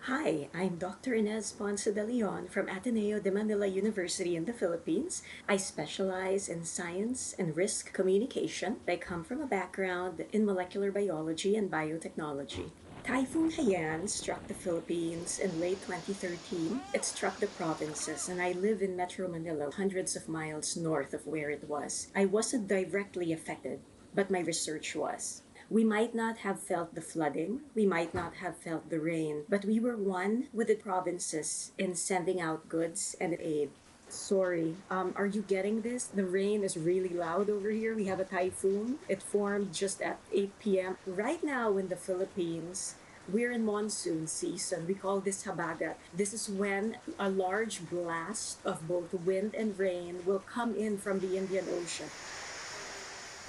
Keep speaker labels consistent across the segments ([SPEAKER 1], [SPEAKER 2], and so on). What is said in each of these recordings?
[SPEAKER 1] Hi, I'm Dr. Inez Ponce de Leon from Ateneo de Manila University in the Philippines. I specialize in science and risk communication. I come from a background in molecular biology and biotechnology. Typhoon Haiyan struck the Philippines in late 2013. It struck the provinces, and I live in Metro Manila, hundreds of miles north of where it was. I wasn't directly affected, but my research was. We might not have felt the flooding, we might not have felt the rain, but we were one with the provinces in sending out goods and aid. Sorry, are you getting this? The rain is really loud over here. We have a typhoon. It formed just at 8 p.m. Right now in the Philippines, we're in monsoon season. We call this habagat. This is when a large blast of both wind and rain will come in from the Indian Ocean.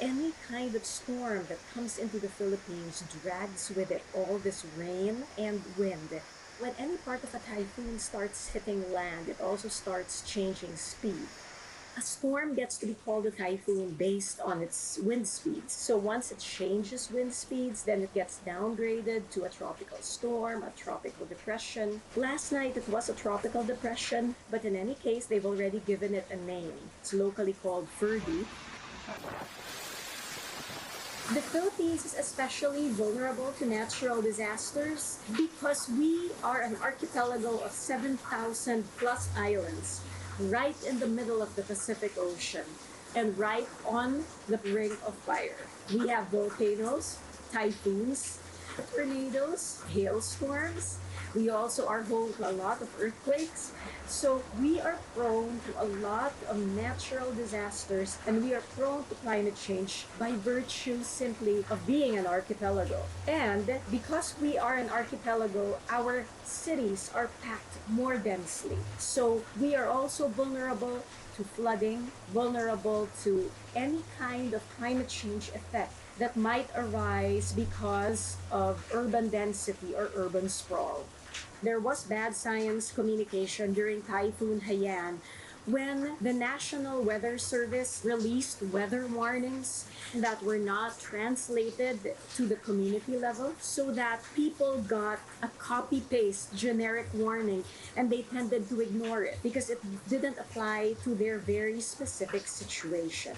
[SPEAKER 1] Any kind of storm that comes into the Philippines drags with it all this rain and wind. When any part of a typhoon starts hitting land, it also starts changing speed. A storm gets to be called a typhoon based on its wind speeds. So once it changes wind speeds, then it gets downgraded to a tropical storm, a tropical depression. Last night it was a tropical depression, but in any case, they've already given it a name. It's locally called Ferdy. The Philippines is especially vulnerable to natural disasters because we are an archipelago of 7,000 plus islands right in the middle of the Pacific Ocean and right on the brink of fire. We have volcanoes, typhoons, tornadoes, hailstorms. We also are home to a lot of earthquakes. So we are prone to a lot of natural disasters, and we are prone to climate change by virtue simply of being an archipelago. And because we are an archipelago, our cities are packed more densely. So we are also vulnerable to flooding, vulnerable to any kind of climate change effect that might arise because of urban density or urban sprawl. There was bad science communication during Typhoon Haiyan when the National Weather Service released weather warnings that were not translated to the community level, so that people got a copy-paste generic warning and they tended to ignore it because it didn't apply to their very specific situation.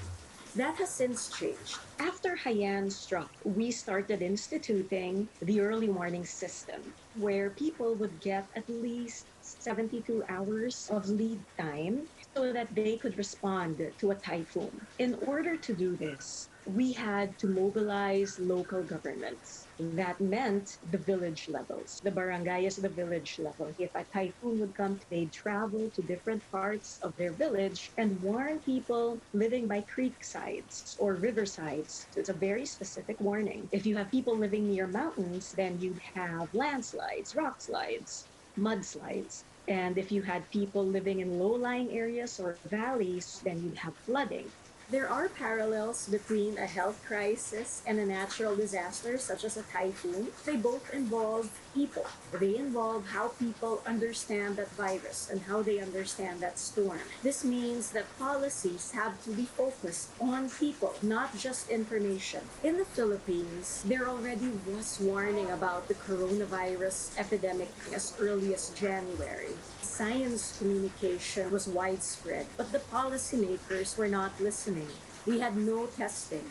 [SPEAKER 1] That has since changed. After Haiyan struck, we started instituting the early warning system, where people would get at least 72 hours of lead time so that they could respond to a typhoon. In order to do this, we had to mobilize local governments. That meant the village levels, the barangays, the village level. If a typhoon would come, they'd travel to different parts of their village and warn people living by creek sides or river sides. So it's a very specific warning. If you have people living near mountains, then you'd have landslides, rock slides, mudslides. And if you had people living in low-lying areas or valleys, then you'd have flooding. There are parallels between a health crisis and a natural disaster, such as a typhoon. They both involve people. They involve how people understand that virus and how they understand that storm. This means that policies have to be focused on people, not just information. In the Philippines, there already was warning about the coronavirus epidemic as early as January. Science communication was widespread, but the policymakers were not listening. We had no testing.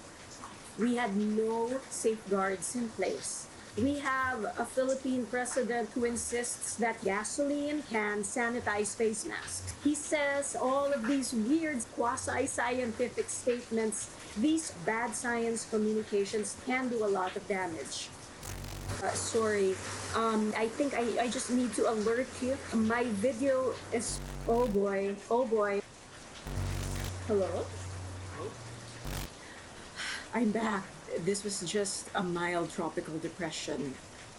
[SPEAKER 1] We had no safeguards in place. We have a Philippine president who insists that gasoline can sanitize face masks. He says all of these weird quasi-scientific statements. These bad science communications can do a lot of damage. Sorry, I think I just need to alert you. My video is, oh boy, oh boy. Hello? I'm back. This was just a mild tropical depression.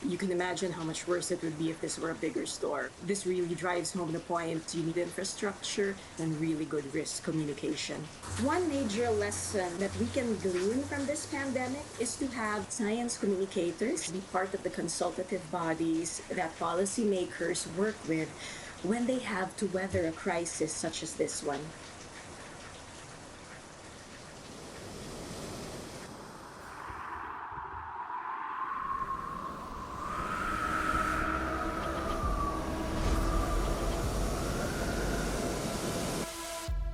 [SPEAKER 1] You can imagine how much worse it would be if this were a bigger storm. This really drives home the point you need infrastructure and really good risk communication. One major lesson that we can glean from this pandemic is to have science communicators be part of the consultative bodies that policymakers work with when they have to weather a crisis such as this one.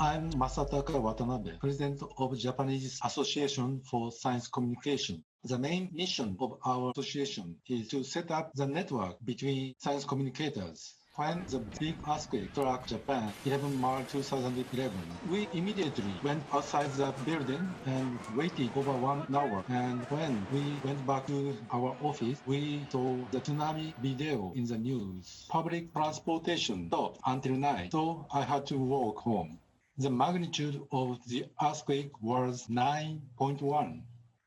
[SPEAKER 2] I'm Masataka Watanabe, President of Japanese Association for Science Communication. The main mission of our association is to set up the network between science communicators. When the big earthquake struck Japan, 11 March 2011, we immediately went outside the building and waited over 1 hour. And when we went back to our office, we saw the tsunami video in the news. Public transportation stopped until night, so I had to walk home. The magnitude of the earthquake was 9.1.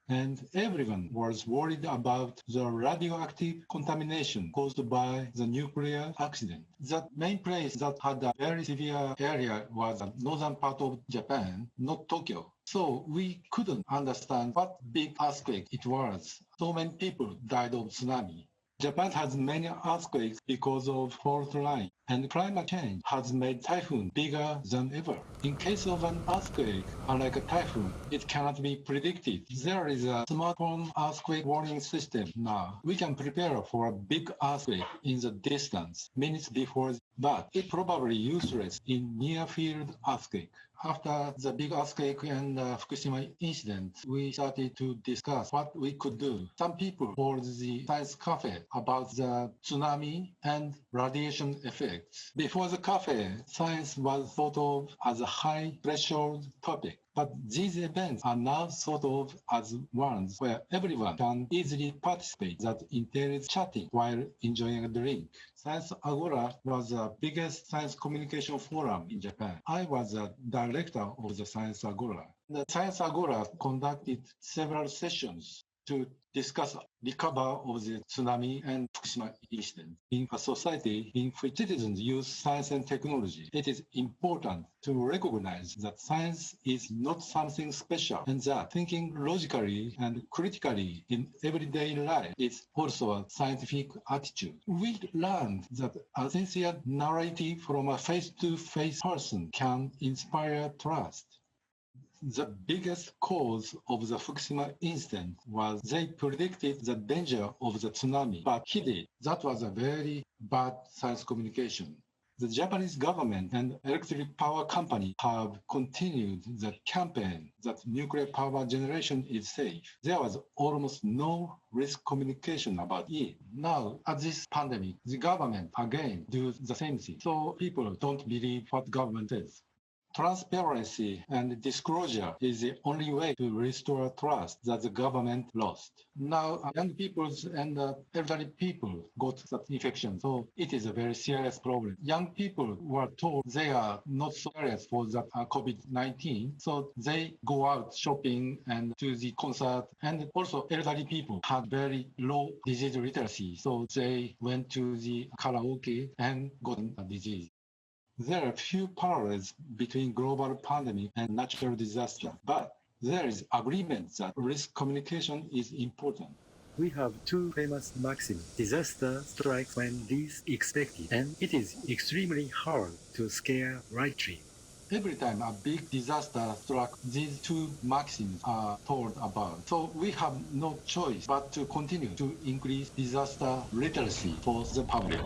[SPEAKER 2] And everyone was worried about the radioactive contamination caused by the nuclear accident. The main place that had a very severe area was the northern part of Japan, not Tokyo. So we couldn't understand what big earthquake it was. So many people died of tsunami. Japan has many earthquakes because of fault line, and climate change has made typhoon bigger than ever. In case of an earthquake, unlike a typhoon, it cannot be predicted. There is a smartphone earthquake warning system now. We can prepare for a big earthquake in the distance, minutes before, but it's probably useless in near-field earthquake. After the big earthquake and Fukushima incident, we started to discuss what we could do. Some people called the science cafe about the tsunami and radiation effects. Before the cafe, science was thought of as a high-threshold topic. But these events are now thought of as ones where everyone can easily participate, that entails chatting while enjoying a drink. Science Agora was the biggest science communication forum in Japan. I was the director of the Science Agora. The Science Agora conducted several sessions to discuss recovery of the tsunami and Fukushima incident. In a society in which citizens use science and technology, it is important to recognize that science is not something special, and that thinking logically and critically in everyday life is also a scientific attitude. We learned that a sincere narrative from a face-to-face person can inspire trust. The biggest cause of the Fukushima incident was they predicted the danger of the tsunami, but hid it. That was a very bad science communication. The Japanese government and electric power company have continued the campaign that nuclear power generation is safe. There was almost no risk communication about it. Now, at this pandemic, the government again do the same thing. So people don't believe what government says. Transparency and disclosure is the only way to restore trust that the government lost. Now, young people and elderly people got that infection, so it is a very serious problem. Young people were told they are not so serious for that COVID-19, so they go out shopping and to the concert. And also, elderly people had very low disease literacy, so they went to the karaoke and got a disease. There are few parallels between global pandemic and natural disaster, but there is agreement that risk communication is important.
[SPEAKER 3] We have two famous maxims. Disaster strikes when least expected, and it is extremely hard to scare rightly.
[SPEAKER 2] Every time a big disaster struck, these two maxims are told about. So we have no choice but to continue to increase disaster literacy for the public.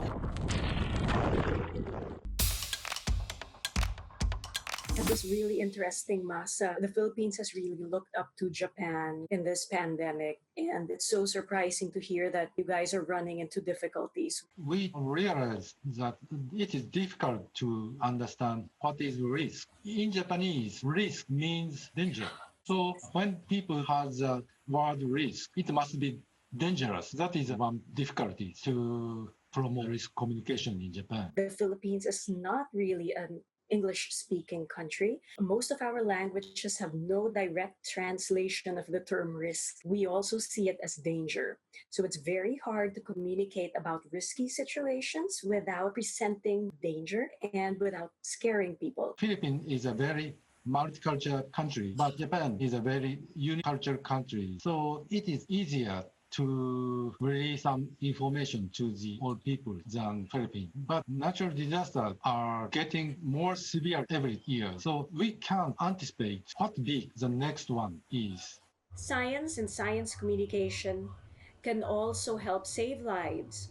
[SPEAKER 1] It was really interesting, Masa. The Philippines has really looked up to Japan in this pandemic, and it's so surprising to hear that you guys are running into difficulties.
[SPEAKER 2] We realize that it is difficult to understand what is risk. In Japanese, risk means danger. So when people have the word risk, it must be dangerous. That is one difficulty to promote risk communication in Japan.
[SPEAKER 1] The Philippines is not really an English-speaking country. Most of our languages have no direct translation of the term risk. We also see it as danger. So it's very hard to communicate about risky situations without presenting danger and without scaring people.
[SPEAKER 2] Philippines is a very multicultural country, but Japan is a very unicultural country. So it is easier to release some information to the old people than Philippines. But natural disasters are getting more severe every year. So we can't anticipate what big the next one is.
[SPEAKER 1] Science and science communication can also help save lives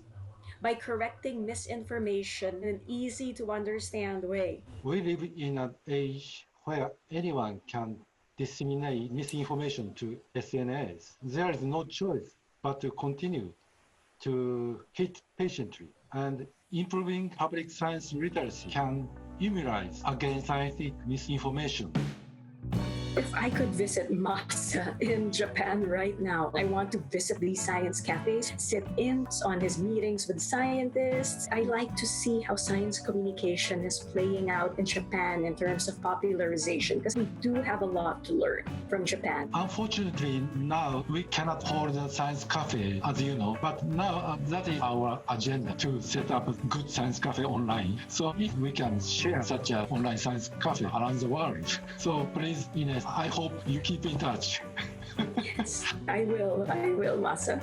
[SPEAKER 1] by correcting misinformation in an easy to understand way.
[SPEAKER 2] We live in an age where anyone can disseminate misinformation to SNS. There is no choice but to continue to hit patiently, and improving public science literacy can immunize against scientific misinformation.
[SPEAKER 1] If I could visit Masa in Japan right now, I want to visit these science cafes, sit in on his meetings with scientists. I like to see how science communication is playing out in Japan in terms of popularization, because we do have a lot to learn from Japan.
[SPEAKER 2] Unfortunately, now we cannot hold a science cafe, as you know, but now that is our agenda, to set up a good science cafe online. So if we can share such an online science cafe around the world, so please, Ines, I hope you keep in touch.
[SPEAKER 1] Yes, I will, Masa.